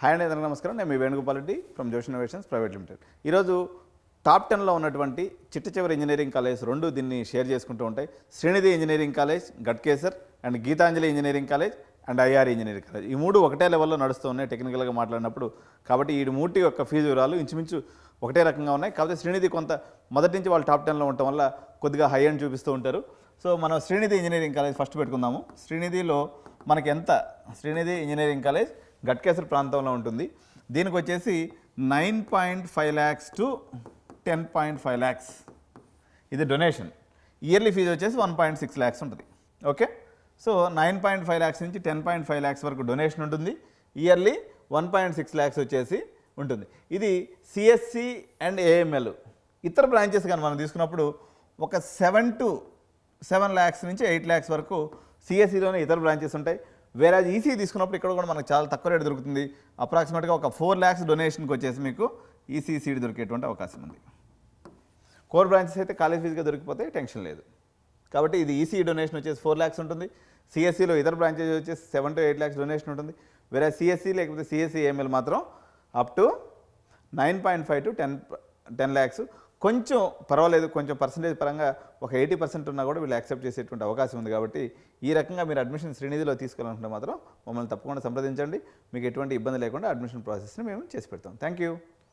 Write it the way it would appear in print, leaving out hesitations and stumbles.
Hi అండి, అందరికీ నమస్కారం. నేను మీ వేణుగోపాల్ రెడ్డి ఫ్రమ్ జోష్ ఇన్నోవేషన్స్ ప్రైవేట్ లిమిటెడ్. ఈరోజు టాప్ 10లో ఉన్నటువంటి చిట్ట చివరి ఇంజనీరింగ్ కాలేజ్ రెండు దీన్ని షేర్ చేసుకుంటూ ఉంటాయి. Srinidhi engineering college, Ghatkesar and Geethanjali engineering college and IR engineering college. ఈ మూడు ఒకటే లెవెల్లో నడుస్తూ ఉన్నాయి టెక్నికల్గా మాట్లాడినప్పుడు. కాబట్టి ఈ మూటి యొక్క ఫీజు వివరాలు ఇంచుమించు ఒకటే రకంగా ఉన్నాయి. కాకపోతే శ్రీనిధి కొంత మొదటి నుంచి వాళ్ళు టాప్ 10లో ఉండటం వల్ల కొద్దిగా హై అండ్ చూపిస్తూ ఉంటారు. సో మనం శ్రీనిధి ఇంజనీరింగ్ కాలేజ్ ఫస్ట్ పెట్టుకుందాము. శ్రీనిధిలో మనకి ఎంత, శ్రీనిధి ఇంజనీరింగ్ కాలేజ్ గట్కేసర్ ప్రాంతంలో ఉంటుంది. దీనికి వచ్చేసి 9.5 lakhs to 10.5 lakhs ఇది డొనేషన్. ఇయర్లీ ఫీజు వచ్చేసి 1.6 lakhs ఉంటుంది. ఓకే, సో 9.5 lakhs నుంచి 10.5 lakhs వరకు డొనేషన్ ఉంటుంది. ఇయర్లీ 1.6 lakhs వచ్చేసి ఉంటుంది. ఇది సిఎస్సి అండ్ ఏఎంఎల్ ఇతర బ్రాంచెస్ కానీ మనం తీసుకున్నప్పుడు ఒక 7 lakhs నుంచి 8 lakhs వరకు సిఎస్సిలోనే ఇతర బ్రాంచెస్ ఉంటాయి. వేరే ఈసీ తీసుకున్నప్పుడు ఇక్కడ కూడా మనకు చాలా తక్కువ రేటు దొరుకుతుంది. అప్రాక్సిమేట్గా ఒక 4 lakhs డొనేషన్కి వచ్చేసి మీకు ఈసీ సీట్ దొరికేటువంటి అవకాశం ఉంది. కోర్ బ్రాంచెస్ అయితే కాలేజ్ ఫీజుగా దొరికిపోతే టెన్షన్ లేదు. కాబట్టి ఇది ఈసీ డొనేషన్ వచ్చేసి 4 lakhs ఉంటుంది. సిఎస్సిలో ఇతర బ్రాంచెస్ వచ్చేసి 7 to 8 lakhs డొనేషన్ ఉంటుంది. వేరే సిఎస్సి లేకపోతే సిఎస్సి ఏఎంఎల్ మాత్రం అప్ టు 9.5 to 10 lakhs. కొంచెం పర్వాలేదు, కొంచెం పర్సంటేజ్ పరంగా ఒక 80% ఉన్నా కూడా వీళ్ళు యాక్సెప్ట్ చేసేటువంటి అవకాశం ఉంది. కాబట్టి ఈ రకంగా మీరు అడ్మిషన్ శ్రీనిధిలో తీసుకోవాలనుకుంటే మాత్రం మమ్మల్ని తప్పకుండా సంప్రదించండి. మీకు ఎటువంటి ఇబ్బంది లేకుండా అడ్మిషన్ ప్రాసెస్ని మేము చేసి పెడతాం. Thank you.